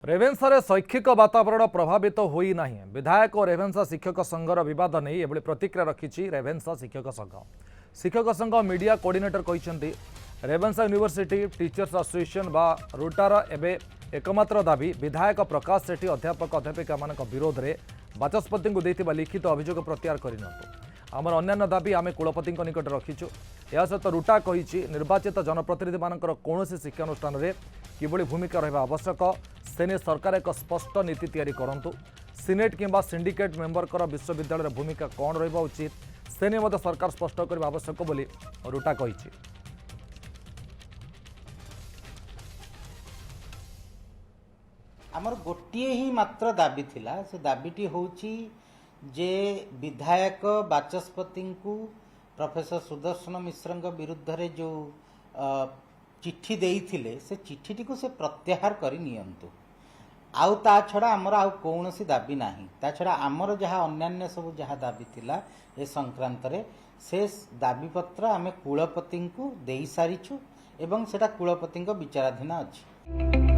रेवेन्सा शैक्षिक वातावरण प्रभावित होई नाही। विधायक और रेवेन्सा शिक्षक संघर बद नहीं एभली प्रतिक्रिया रखी रेवेन्सा शिक्षक संघ। शिक्षक संघ मीडिया कोऑर्डिनेटर कहते रेवेन्सा यूनिवर्सिटी टीचर्स एसोसिएशन बा रुटार एबे एकमात्र दाबी विधायक प्रकाश सेठी अध्यापक अध्यापिका मान विरोध में बाचस्पति को देथिबा लिखित अभियोग प्रत्याहार करनियंतु। आमर अन्य दाबी आम कुलपति निकट रखीचु। या सहित रुटा कही निर्वाचित जनप्रतिनिधि मानकर कौन शिक्षानुष्ठान में किभली भूमिका रहा आवश्यक सेने सरकार एक स्पष्ट नीति तैयारी करंतु। सिनेट किंबा सिंडिकेट मेंबर कर विश्वविद्यालय भूमिका कौन रहा उचित सेने मध्य सरकार स्पष्ट करने आवश्यक बोली रुटा कही। आमर गोटे ही मात्र दाबी थिला से दाबीटी होची जे विधायक बाचस्पति को प्रोफेसर सुदर्शन मिश्र विरुद्ध रे जो चिट्ठी देइथिले से चिट्ठी को से प्रत्याहार करि नियंतु। आउ ता छड़ा आमर आउ कौनसी दाबी नाही। ता छड़ा आमर जहाँ अन्यान्य सब जहाँ दाबी थिला ए संक्रांत रे से दाबी पत्र आमे कुलपति को देई सारिछु एवं सेटा कुलपति विचाराधीन अछि।